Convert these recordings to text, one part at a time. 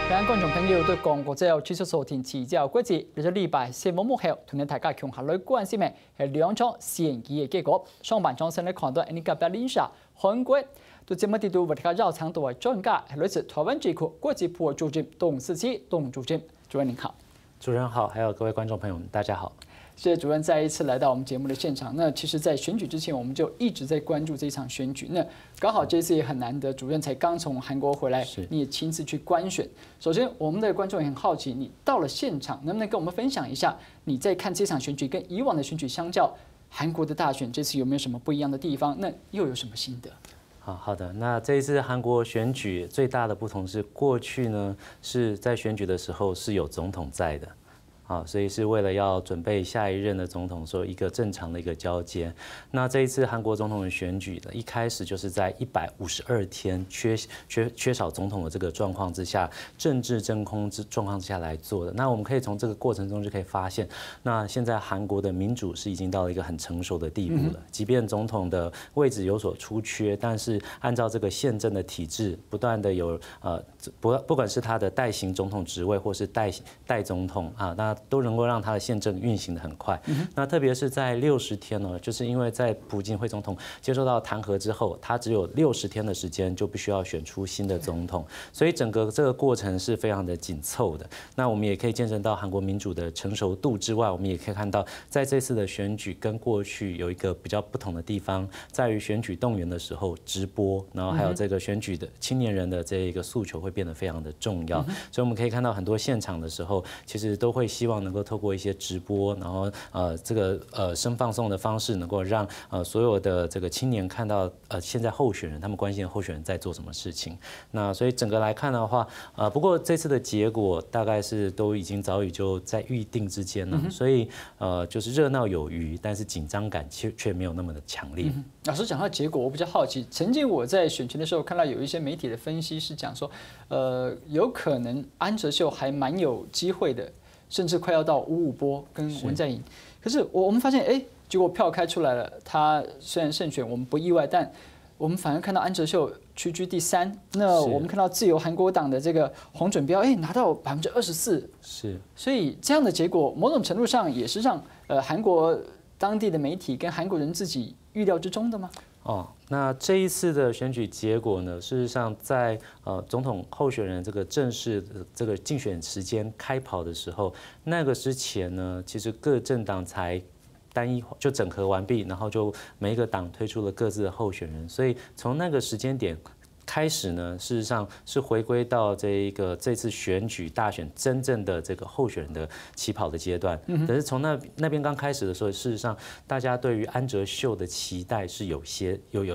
各位觀眾朋友對廣告之後繼續收聽《指教國際》。嚟咗禮拜四幕後，同大家講下來關心嘅係兩場選舉嘅結果。上半場先嚟看到呢個白令沙韓國對節目地度為大家繞場多位專家，係來自台灣智庫國際部主任董思齊董主任。主任您好。主任好，還有各位觀眾朋友們，大家好。謝謝主任再一次來到我們節目的現場。那其實，在選舉之前，我們就一直在關注這一場選舉。那剛好這次也很難得，主任才剛從韓國回來，你也親自去觀選。首先，我們的觀眾也很好奇，你到了現場，能不能跟我們分享一下，你在看這場選舉跟以往的選舉相較，韓國的大選這次有沒有什麼不一樣的地方？那又有什麼心得？好的，那這一次韓國選舉最大的不同是，過去呢是在選舉的時候是有總統在的。所以是為了要準備下一任的總統，說一個正常的一個交接。那這一次韓國總統的選舉呢，一開始就是在152天缺少總統的這個狀況之下，政治真空之狀況之下來做的。那我們可以從這個過程中就可以發現，那現在韓國的民主是已經到了一個很成熟的地步了。即便總統的位置有所出缺，但是按照這個憲政的體制，不斷的有不管是他的代行總統職位，或是代總統那都能夠讓他的憲政運行得很快。那特別是在60天呢，就是因為在朴槿惠總統接受到彈劾之後，他只有60天的時間就必須要選出新的總統，所以整個這個過程是非常的緊湊的。那我們也可以見證到韓國民主的成熟度之外，我們也可以看到在這次的選舉跟過去有一個比較不同的地方，在於選舉動員的時候直播，然後還有這個選舉的青年人的這一個訴求會變得非常的重要。所以我們可以看到很多現場的時候，其實都會希望能夠透過一些直播，然後這個聲放送的方式，能夠讓所有的這個青年看到現在候選人他們關心的候選人在做什麼事情。那所以整個來看的話，不過這次的結果大概是都已經早已就在預定之間了，所以就是熱鬧有餘，但是緊張感卻沒有那麼的強烈。老師講到結果，我比較好奇，曾經我在選前的時候看到有一些媒體的分析是講說，有可能安哲秀還蠻有機會的。甚至快要到5-5波跟文在寅，可是我們發現，結果票開出來了，他雖然勝選，我們不意外，但我們反而看到安哲秀屈居第3。那我們看到自由韓國黨的這個洪準標，拿到24%，是，所以這樣的結果，某種程度上也是讓韓國當地的媒體跟韓國人自己預料之中的嗎？那這一次的選舉結果呢，事實上在總統候選人這個正式的這個競選時間開跑的時候，那個之前呢，其實各政黨才單一就整合完畢，然後就每一個黨推出了各自的候選人，所以從那個時間點開始呢，事實上是回歸到這次選舉大選真正的這個候選人的起跑的階段。可是從那邊剛開始的時候，事實上大家對於安哲秀的期待是有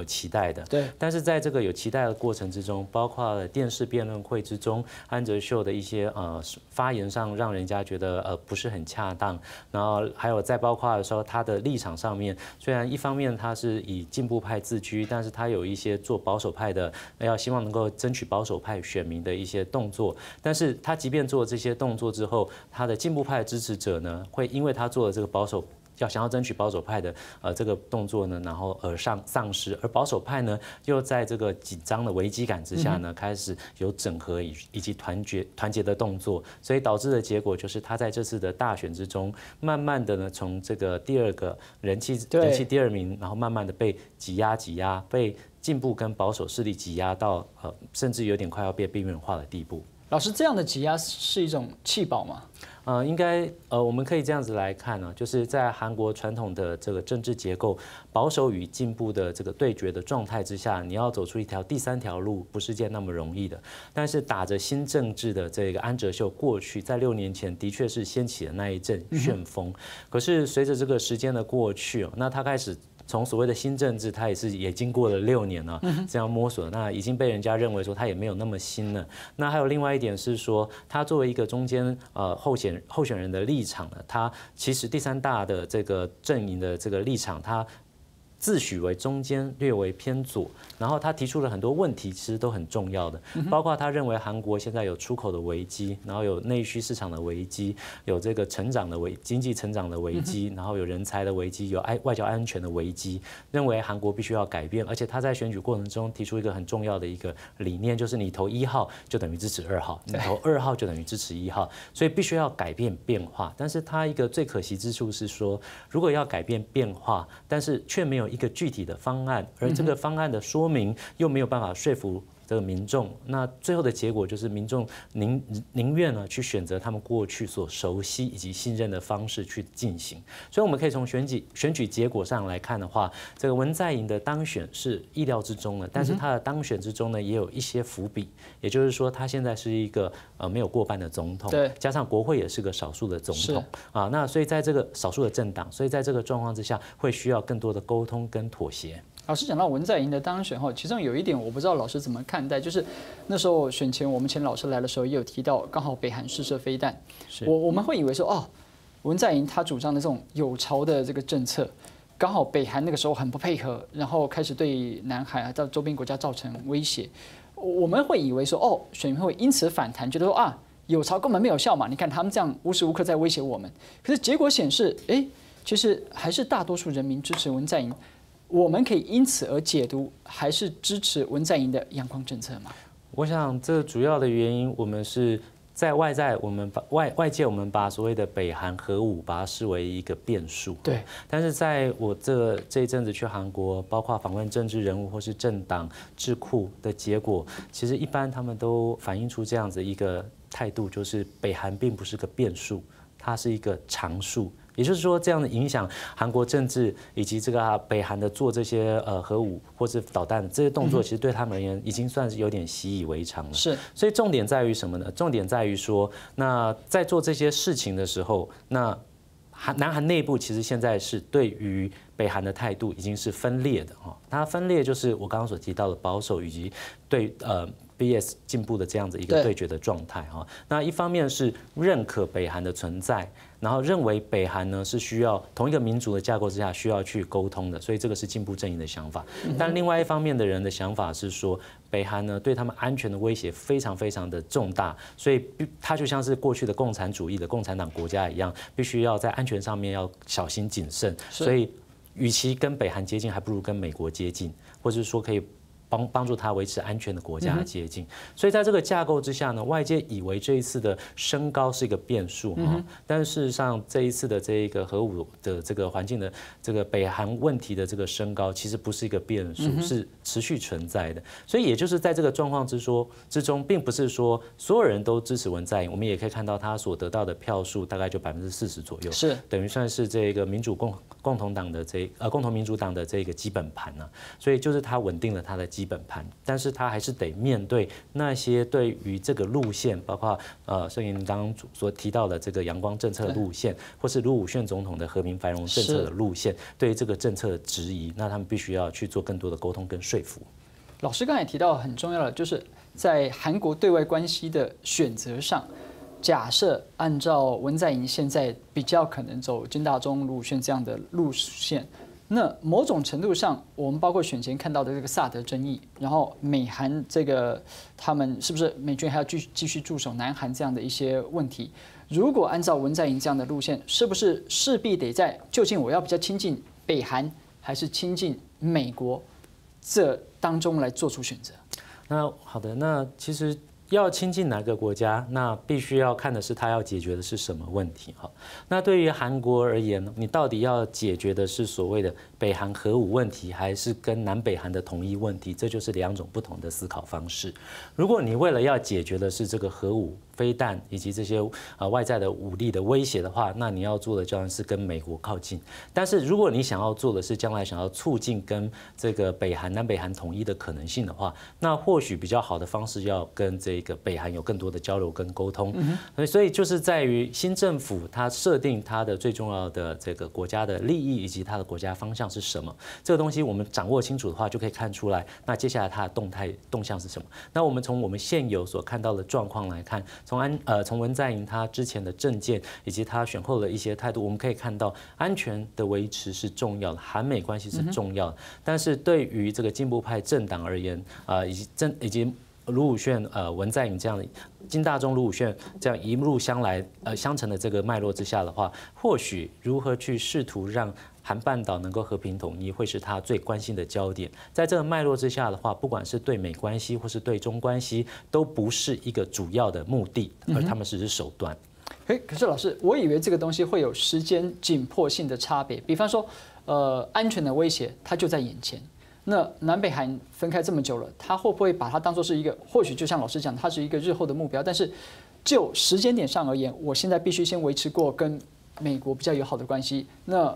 期待的。對。但是在這個有期待的過程之中，包括了電視辯論會之中，安哲秀的一些發言上讓人家覺得不是很恰當。然後還有再包括的時候，他的立場上面，雖然一方面他是以進步派自居，但是他有一些做保守派的。要希望能夠爭取保守派選民的一些動作，但是他即便做這些動作之後，他的進步派的支持者呢，會因為他做了這個保守，想要爭取保守派的這個動作呢，然後而喪失，而保守派呢又在這個緊張的危機感之下呢，開始有整合以及團結的動作，所以導致的結果就是他在這次的大選之中，慢慢的呢從這個第2個人氣第2名，然後慢慢的被擠壓，被進步跟保守勢力擠壓到甚至有點快要變邊緣化的地步。老師，這樣的擠壓是一種棄保嗎？應該我們可以這樣子來看呢，就是在韓國傳統的這個政治結構，保守與進步的這個對決的狀態之下，你要走出一條第3條路，不是件那麼容易的。但是打着新政治的這個安哲秀，過去在6年前的確是掀起了那一陣旋風。可是隨着這個時間的過去，那他開始。從所謂的新政治，他也經過了6年了，這樣摸索，那已經被人家認為說他也沒有那麼新了。那還有另外一點是說，他作為一個中間候選人的立場呢，他其實第3大的這個陣營的這個立場，他自诩为中间，略为偏左，然后他提出了很多问题，其实都很重要的，包括他认为韩国现在有出口的危机，然后有内需市场的危机，有这个经济成长的危机，然后有人才的危机，有外交安全的危机，认为韩国必须要改变，而且他在选举过程中提出一个很重要的一个理念，就是你投1号就等于支持2号，你投2号就等于支持1号，所以必须要改变变化。但是他一个最可惜之处是说，如果要改变变化，但是却没有一个具体的方案，而这个方案的说明又没有办法说服这个民众，那最后的结果就是民众宁愿呢去选择他们过去所熟悉以及信任的方式去进行。所以我们可以从选举结果上来看的话，这个文在寅的当选是意料之中的，但是他的当选之中呢也有一些伏笔，也就是说他现在是一个没有过半的总统，加上国会也是个少数的总统啊，那所以在这个少数的政党，所以在这个状况之下会需要更多的沟通跟妥协。老师讲到文在寅的当选后，其中有一点我不知道老师怎么看待，就是那时候选前我们请老师来的时候也有提到，刚好北韩试射飞弹，我们会以为说哦，文在寅他主张的这种有巢的这个政策，刚好北韩那个时候很不配合，然后开始对南海到周边国家造成威胁，我们会以为说哦，选民会因此反弹，觉得说啊有巢根本没有效嘛，你看他们这样无时无刻在威胁我们，可是结果显示，其实还是大多数人民支持文在寅。我们可以因此而解读，还是支持文在寅的阳光政策吗？我想这主要的原因，我们是在外界我们把所谓的北韩核武把它视为一个变数。对。但是在我这一阵子去韩国，包括访问政治人物或是政党智库的结果，其实一般他们都反映出这样子一个态度，就是北韩并不是个变数，它是一个常数。也就是说，这样的影响韩国政治以及这个北韩的做这些核武或是导弹这些动作，其实对他们而言已经算是有点习以为常了。是，所以重点在于什么呢？重点在于说，那在做这些事情的时候，那南韩内部其实现在是对于北韩的态度已经是分裂的哈。它分裂就是我刚刚所提到的保守以及对BS 进步的这样子一个对决的状态哈。那一方面是认可北韩的存在，然后认为北韩呢是需要同一个民主的架构之下需要去沟通的，所以这个是进步阵营的想法。但另外一方面的人的想法是说，北韩呢对他们安全的威胁非常非常的重大，所以它就像是过去的共产主义的共产党国家一样，必须要在安全上面要小心谨慎。所以，与其跟北韩接近，还不如跟美国接近，或者是说可以帮助他维持安全的国家接近。所以在这个架构之下呢，外界以为这一次的升高是一个变数哈，但事实上这一次的这一个核武的这个环境的这个北韩问题的这个升高，其实不是一个变数，是持续存在的。所以也就是在这个状况之中，并不是说所有人都支持文在寅，我们也可以看到他所得到的票数大概就40%左右，是等于算是这个民主共同党的共同民主党的这个基本盘呢，所以就是他稳定了他的基本盘，但是他还是得面对那些对于这个路线，包括摄影刚刚所提到的这个阳光政策路线，或是卢武铉总统的和平繁荣政策的路线，对于这个政策的质疑，那他们必须要去做更多的沟通跟说服。老师刚才也提到很重要的，就是在韩国对外关系的选择上，假设按照文在寅现在比较可能走金大中、卢武铉这样的路线。那某种程度上，我们包括选前看到的这个萨德争议，然后美韩这个他们是不是美军还要继续驻守南韩这样的一些问题，如果按照文在寅这样的路线，是不是势必得在究竟我要比较亲近北韩还是亲近美国这当中来做出选择？那好的，那其实要亲近哪个国家，那必须要看的是他要解决的是什么问题哈。那对于韩国而言，你到底要解决的是所谓的北韩核武问题，还是跟南北韩的统一问题？这就是两种不同的思考方式。如果你为了要解决的是这个核武、飞弹以及这些外在的武力的威胁的话，那你要做的当然是跟美国靠近。但是如果你想要做的是将来想要促进跟这个南北韩统一的可能性的话，那或许比较好的方式要跟这个北韩有更多的交流跟沟通。所以就是在于新政府它设定它的最重要的这个国家的利益以及它的国家方向是什么，这个东西我们掌握清楚的话，就可以看出来那接下来它的动向是什么。那我们从我们现有所看到的状况来看，从文在寅他之前的政见以及他选后的一些态度，我们可以看到安全的维持是重要的，韩美关系是重要的。但是对于这个进步派政党而言，以及卢武铉、文在寅这样的金大中、卢武铉这样一路相承的这个脉络之下的话，或许如何去试图让韩半岛能够和平统一，会是他最关心的焦点。在这个脉络之下的话，不管是对美关系或是对中关系，都不是一个主要的目的，而他们只是手段。可是老师，我以为这个东西会有时间紧迫性的差别，比方说，安全的威胁它就在眼前。那南北韩分开这么久了，他会不会把它当作是一个，或许就像老师讲，它是一个日后的目标，但是就时间点上而言，我现在必须先维持过跟美国比较友好的关系，那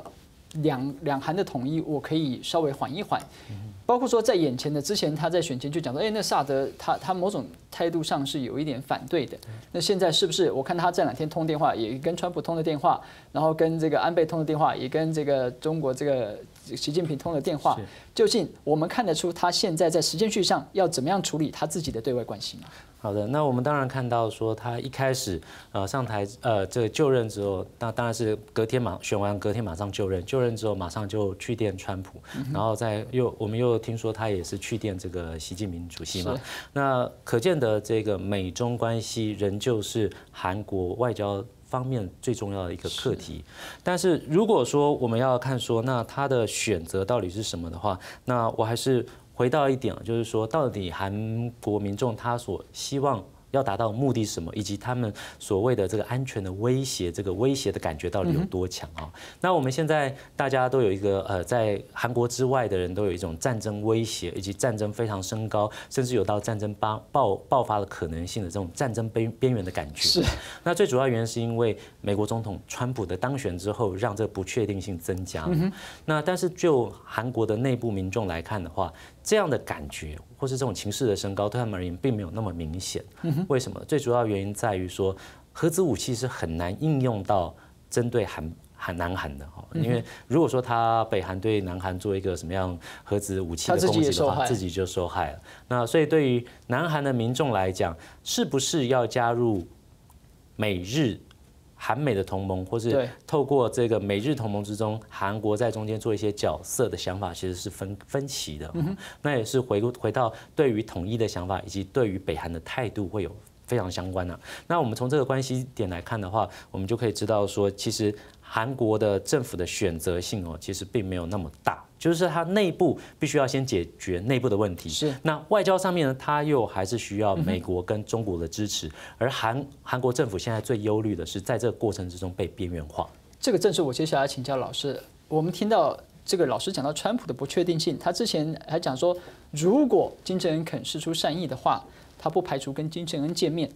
两韩的统一我可以稍微缓一缓。包括说在眼前的之前他在选前就讲说，那萨德他某种态度上是有一点反对的。那现在是不是我看他这2天通电话，也跟川普通的电话，然后跟这个安倍通的电话，也跟这个中国这个习近平通的电话，究竟我们看得出他现在在时间序上要怎么样处理他自己的对外关系吗？好的，那我们当然看到说他一开始上台这个就任之后，那当然是选完隔天马上就任，就任之后马上就去电川普，然后我们又听说他也是去电这个习近平主席嘛，那可见的这个美中关系仍旧是韩国外交方面最重要的一个课题。但是如果说我们要看说那他的选择到底是什么的话，那我还是回到一点，就是说，到底韩国民众他所希望要达到的目的是什么，以及他们所谓的这个安全的威胁，这个威胁的感觉到底有多强啊？那我们现在大家都有一个在韩国之外的人都有一种战争威胁，以及战争非常升高，甚至有到战争爆发的可能性的这种战争边缘的感觉。是。那最主要原因是因为美国总统川普的当选之后，让这个不确定性增加了。那但是就韩国的内部民众来看的话，这样的感觉或是这种情势的升高，对他们而言并没有那么明显。为什么？最主要原因在于说，核子武器是很难应用到针对南韩的哈，因为如果说他北韩对南韩做一个什么样核子武器的攻击的话，自己就受害了。那所以对于南韩的民众来讲，是不是要加入美日？韩美的同盟，或是透过这个美日同盟之中，韩国在中间做一些角色的想法，其实是分歧的。那也是回到对于统一的想法，以及对于北韩的态度会有非常相关的。那我们从这个关系点来看的话，我们就可以知道说，其实韩国的政府的选择性其实并没有那么大。就是它内部必须要先解决内部的问题，是那外交上面呢，它又还是需要美国跟中国的支持，而韩国政府现在最忧虑的是在这个过程之中被边缘化。这个正是我接下来请教老师。我们听到这个老师讲到川普的不确定性，他之前还讲说，如果金正恩肯释出善意的话，他不排除跟金正恩见面，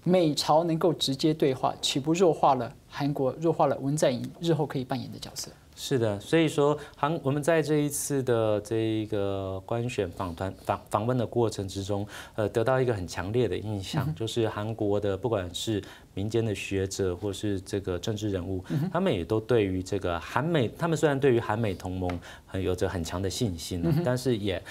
美朝能够直接对话，岂不弱化了韩国，弱化了文在寅日后可以扮演的角色？是的，所以说我们在这一次的这一个官选访问的过程之中，得到一个很强烈的印象，就是韩国的不管是民间的学者或是这个政治人物，他们也都对于这个他们虽然对于韩美同盟有着很强的信心，但是也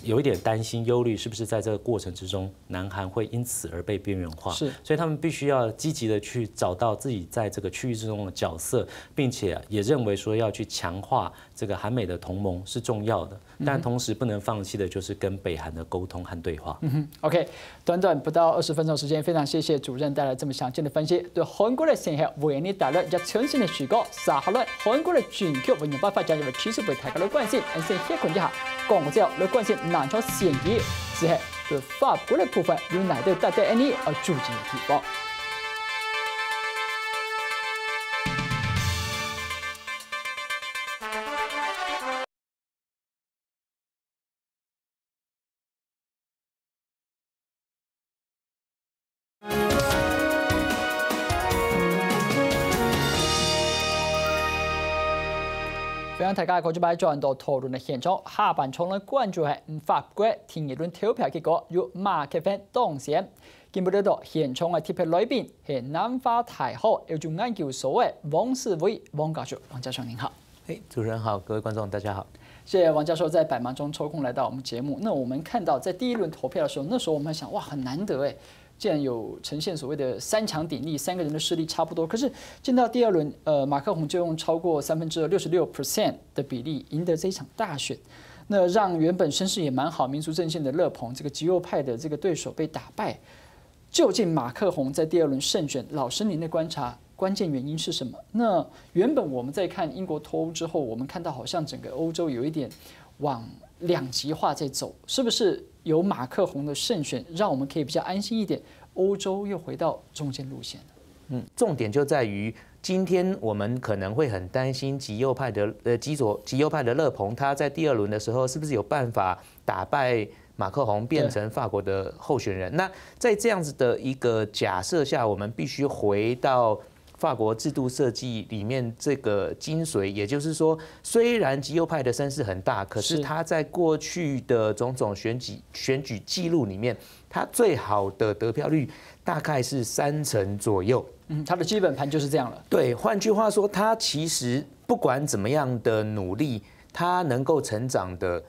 有一点担心、忧虑，是不是在这个过程之中，南韩会因此而被边缘化？是，所以他们必须要积极的去找到自己在这个区域之中的角色，并且也认为说要去强化这个韩美的同盟是重要的，但同时不能放弃的就是跟北韩的沟通和对话。OK， 短短不到20分钟时间，非常谢谢主任带来这么详尽的分析，对韩国的现象为你带来一全新的视角。撒哈拉韩国的全球文明办法将要持续被大家的关心，先先看一下广告之后来关心南朝现役之后对法国的部分有哪些大家你要注意的地方。非常大家過咗擺進到討論嘅現場，下半場咧關注係法國聽一輪投票結果，由馬克芬當選。見唔到現場嘅貼票裏邊係南華大學有做研究所嘅王世偉王教授，王教授您好。主持人好，各位觀眾大家好。謝謝王教授在百忙中抽空來到我們節目。那我們看到在第一輪投票的時候，那時候我們還想，哇，很難得哎。竟然有呈现所谓的三强鼎立，3个人的势力差不多。可是进到第2轮，马克宏就用超过66%的比例赢得这一场大选，那让原本声势也蛮好民族阵线的勒庞这个极右派的这个对手被打败。究竟马克宏在第2轮胜选，老师您的观察，关键原因是什么？那原本我们在看英国脱欧之后，我们看到好像整个欧洲有一点往两极化在走，是不是有马克宏的胜选，让我们可以比较安心一点？欧洲又回到中间路线了。重点就在于今天我们可能会很担心极右派的勒庞，他在第2轮的时候是不是有办法打败马克宏变成法国的候选人？那在这样子的一个假设下，我们必须回到法国制度设计里面这个精髓，也就是说，虽然极右派的声势很大，可是他在过去的种种选举记录里面，他最好的得票率大概是30%左右。他的基本盘就是这样了。对，换句话说，他其实不管怎么样的努力，他能够成长的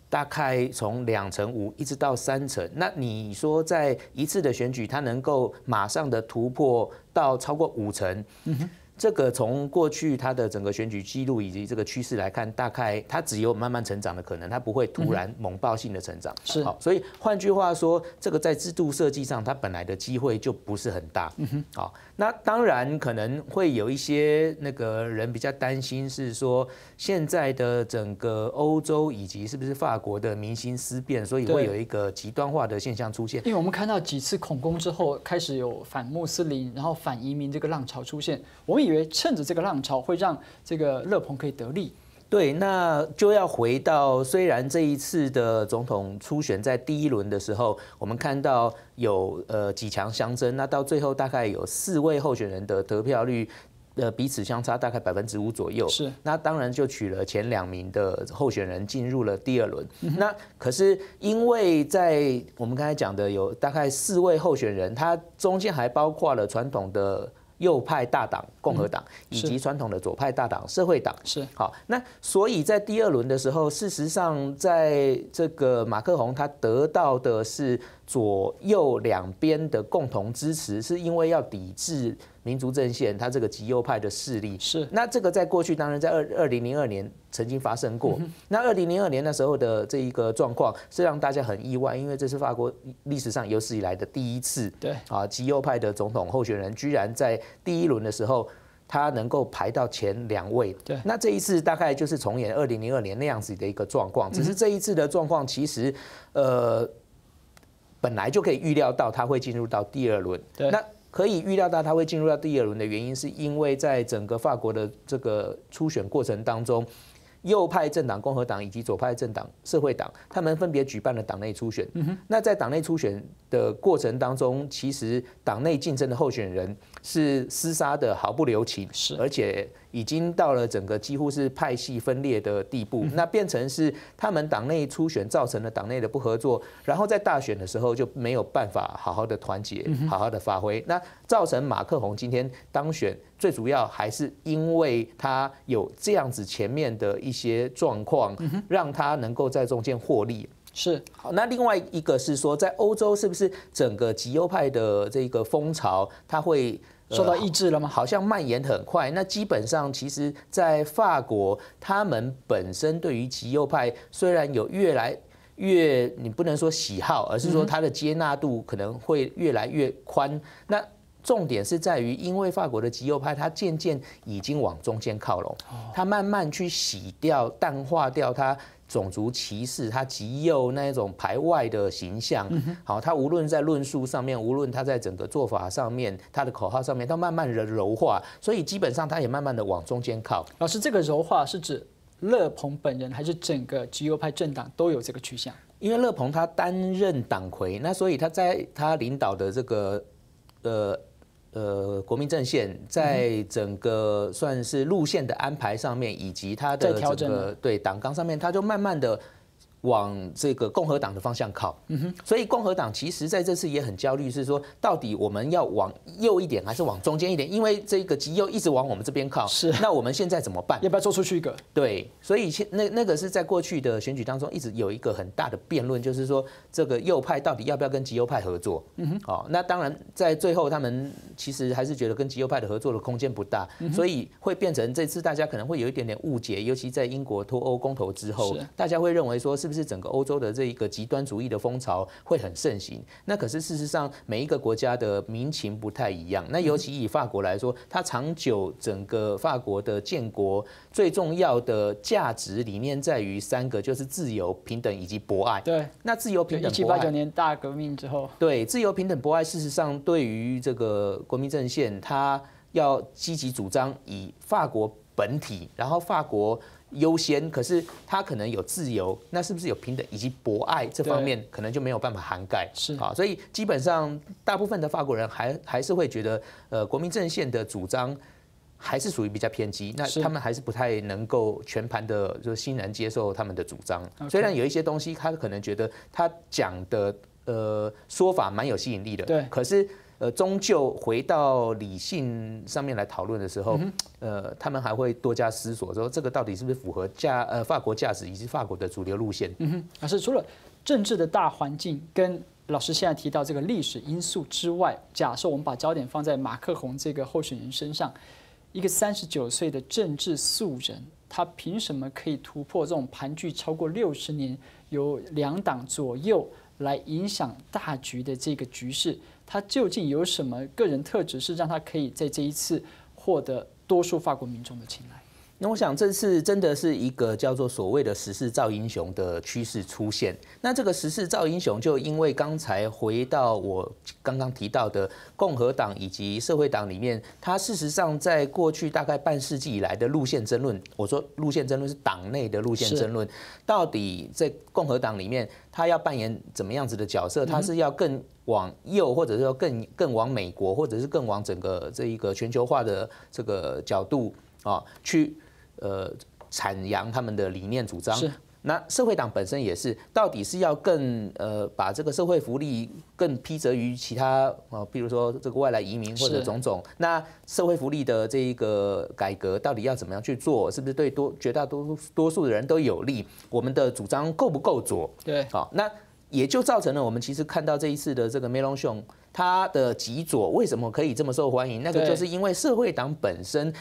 大概从2%5%一直到3%。那你说在一次的选举，他能够马上的突破到超过5%，这个从过去他的整个选举记录以及这个趋势来看，大概他只有慢慢成长的可能，他不会突然猛爆性的成长。是，好，所以换句话说，这个在制度设计上，它本来的机会就不是很大。好，那当然可能会有一些那个人比较担心，是说现在的整个欧洲以及是不是法国的民心思变，所以会有一个极端化的现象出现。因为我们看到几次恐攻之后，开始有反穆斯林，然后反移民这个浪潮出现，我们以为趁着这个浪潮会让这个勒庞可以得利。对，那就要回到，虽然这一次的总统初选在第1轮的时候，我们看到有几强相争，那到最后大概有4位候选人的得票率彼此相差大概5%左右。是，那当然就取了前2名的候选人进入了第2轮。那可是因为在我们刚才讲的有大概4位候选人，他中间还包括了传统的右派大党共和党以及传统的左派大党社会党。是，好，那所以在第2轮的时候，事实上在这个马克宏他得到的是左右两边的共同支持，是因为要抵制民族阵线他这个极右派的势力。是，那这个在过去当然在2002年曾经发生过。那2002年那时候的这一个状况是让大家很意外，因为这是法国历史上有史以来的第一次，对啊，极右派的总统候选人居然在第1轮的时候，他能够排到前2位。对，那这一次大概就是重演2002年那样子的一个状况，只是这一次的状况其实本来就可以预料到他会进入到第2轮。对，那可以预料到他会进入到第2轮的原因，是因为在整个法国的这个初选过程当中，右派政党共和党以及左派政党社会党，他们分别举办了党内初选。那在党内初选的过程当中，其实党内竞争的候选人是厮杀的毫不留情，而且已经到了整个几乎是派系分裂的地步。那变成是他们党内初选造成了党内的不合作，然后在大选的时候就没有办法好好的团结，好好的发挥。那造成马克宏今天当选，最主要还是因为他有这样子前面的一些状况，让他能够在中间获利。是，好，那另外一个是说，在欧洲是不是整个极右派的这个风潮，它会受到抑制了吗？好像蔓延很快。那基本上，其实，在法国，他们本身对于极右派虽然有越来越，你不能说喜好，而是说它的接纳度可能会越来越宽。那重点是在于，因为法国的极右派，它渐渐已经往中间靠拢，它慢慢去洗掉、淡化掉它种族歧视，它极右那一种排外的形象。好，它无论在论述上面，无论它在整个做法上面，它的口号上面，它慢慢的柔化，所以基本上它也慢慢的往中间靠。老师，这个柔化是指勒庞本人，还是整个极右派政党都有这个趋向？因为勒庞他担任党魁，那所以他在他领导的这个国民阵线，在整个算是路线的安排上面，以及他的整个对党纲上面，他就慢慢的往这个共和党的方向靠，所以共和党其实在这次也很焦虑，是说到底我们要往右一点还是往中间一点？因为这个极右一直往我们这边靠，是，那我们现在怎么办？要不要做出区隔？对，所以那个是在过去的选举当中一直有一个很大的辩论，就是说这个右派到底要不要跟极右派合作？那当然在最后他们其实还是觉得跟极右派的合作的空间不大，所以会变成这次大家可能会有一点点误解，尤其在英国脱欧公投之后，大家会认为说是不是整个欧洲的这一个极端主义的风潮会很盛行？那可是事实上每一个国家的民情不太一样。那尤其以法国来说，它长久整个法国的建国最重要的价值理念在于3个，就是自由、平等以及博爱。对，那自由、平等、博爱。1789年大革命之后，对，自由、平等、博爱，事实上对于这个国民阵线，它要积极主张以法国本体，然后法国优先，可是它可能有自由，那是不是有平等以及博爱这方面，可能就没有办法涵盖。是啊，所以基本上大部分的法国人还是会觉得，国民阵线的主张还是属于比较偏激，那他们还是不太能够全盘的就欣然接受他们的主张。虽然有一些东西，他可能觉得他讲的说法蛮有吸引力的，对，可是。终究回到理性上面来讨论的时候，他们还会多加思索，说这个到底是不是符合法国价值以及法国的主流路线？老师，除了政治的大环境跟老师现在提到这个历史因素之外，假设我们把焦点放在马克宏这个候选人身上，一个39岁的政治素人，他凭什么可以突破这种盘踞超过60年，由2党左右来影响大局的这个局势？他究竟有什么个人特质，是让他可以在这一次获得多数法国民众的青睐？那我想这次真的是一个叫做所谓的时势造英雄的趋势出现。那这个时势造英雄，就因为刚才回到我刚刚提到的共和党以及社会党里面，它事实上在过去大概半世纪以来的路线争论，我说路线争论是党内的路线争论，到底在共和党里面，它要扮演怎么样子的角色？它是要更往右，或者是说更往美国，或者是更往整个这一个全球化的这个角度啊去。阐扬他们的理念主张。那社会党本身也是，到底是要更把这个社会福利更披责于其他比如说这个外来移民或者种种。那社会福利的这一个改革到底要怎么样去做？是不是对绝大多数的人都有利？我们的主张够不够左？对，好，那也就造成了我们其实看到这一次的这个梅隆雄。他的极左为什么可以这么受欢迎？那个就是因为社会党本身，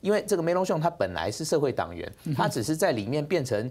因为这个梅隆雄他本来是社会党员，他只是在里面变成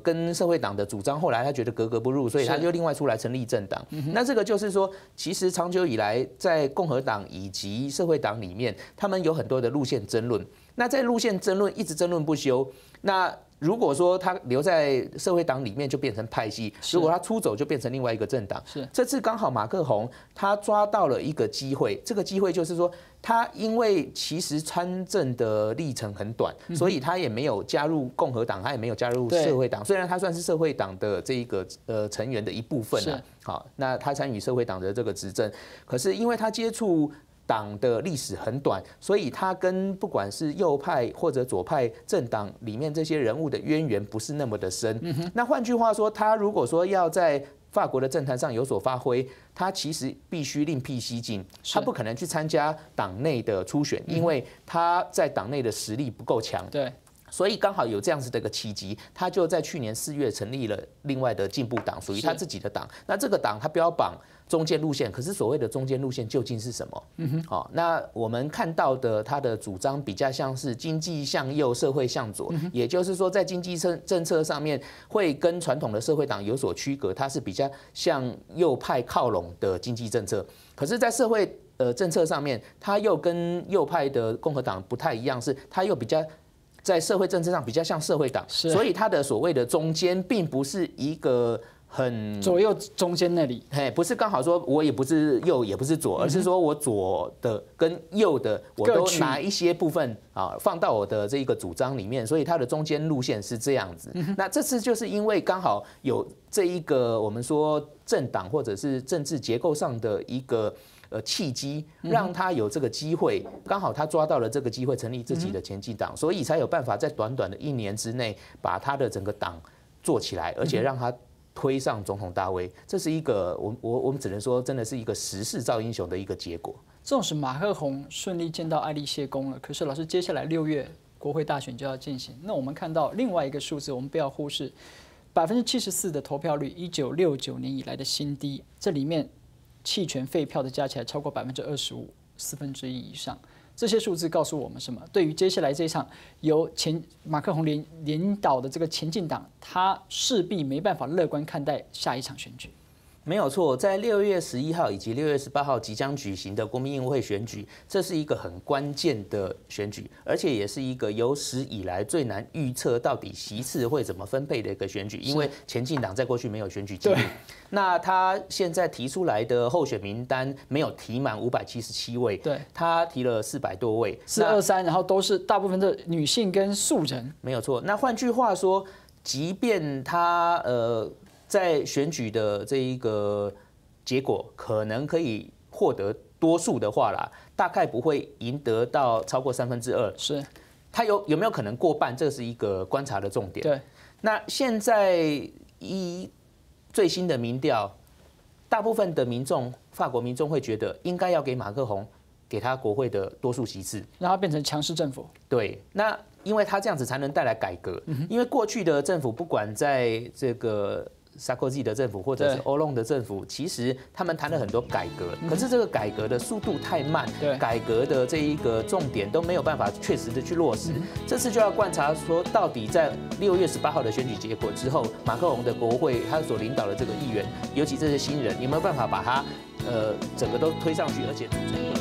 跟社会党的主张，后来他觉得格格不入，所以他就另外出来成立政党。那这个就是说，其实长久以来在共和党以及社会党里面，他们有很多的路线争论。那在路线争论一直争论不休，那如果说他留在社会党里面，就变成派系；如果他出走，就变成另外一个政党。这次刚好马克宏他抓到了一个机会，这个机会就是说，他因为其实参政的历程很短，所以他也没有加入共和党，他也没有加入社会党。虽然他算是社会党的这一个成员的一部分啊，好，那他参与社会党的这个执政，可是因为他接触党的历史很短，所以他跟不管是右派或者左派政党里面这些人物的渊源不是那么的深。那换句话说，他如果说要在法国的政坛上有所发挥，他其实必须另辟蹊径，他不可能去参加党内的初选，因为他在党内的实力不够强。对。所以刚好有这样子的一个契机，他就在去年4月成立了另外的进步党，属于他自己的党。那这个党他标榜中间路线，可是所谓的中间路线究竟是什么？好，那我们看到的他的主张比较像是经济向右，社会向左，也就是说在经济政策上面会跟传统的社会党有所区隔，它是比较向右派靠拢的经济政策。可是，在社会政策上面，它又跟右派的共和党不太一样，是它又比较。在社会政策上比较像社会党，所以它的所谓的中间，并不是一个很左右中间那里，不是刚好说我也不是右也不是左，而是说我左的跟右的我都拿一些部分啊放到我的这一个主张里面，所以它的中间路线是这样子。那这次就是因为刚好有这一个我们说政党或者是政治结构上的一个。契机让他有这个机会，刚好他抓到了这个机会成立自己的前进党，所以才有办法在短短的1年之内把他的整个党做起来，而且让他推上总统大位，这是一个我们只能说真的是一个时势造英雄的一个结果。纵使马克宏顺利见到艾丽谢公了，可是老师接下来6月国会大选就要进行，那我们看到另外一个数字，我们不要忽视74%的投票率，1969年以来的新低，这里面弃权废票的加起来超过25%，四分之一以上。这些数字告诉我们什么？对于接下来这一场由马克宏领导的这个前进党，他势必没办法乐观看待下一场选举。没有错，在6月11号以及6月18号即将举行的国民议会选举，这是一个很关键的选举，而且也是一个有史以来最难预测到底席次会怎么分配的一个选举，因为前进党在过去没有选举记录。那他现在提出来的候选名单没有提满577位，对，他提了400多位，423，然后都是大部分的女性跟素人，没有错。那换句话说，即便他在选举的这一个结果可能可以获得多数的话啦，大概不会赢得到超过2/3。是，他有没有可能过半？这是一个观察的重点。对，那现在最新的民调，大部分的法国民众会觉得应该要给马克宏给他国会的多数席次，让他变成强势政府。对，那因为他这样子才能带来改革，因为过去的政府不管在这个Sarkozy 的政府或者是欧隆的政府，其实他们谈了很多改革，可是这个改革的速度太慢，改革的这一个重点都没有办法确实的去落实。这次就要观察说，到底在6月18号的选举结果之后，马克宏的国会他所领导的这个议员，尤其这些新人，有没有办法把他整个都推上去，而且组成一个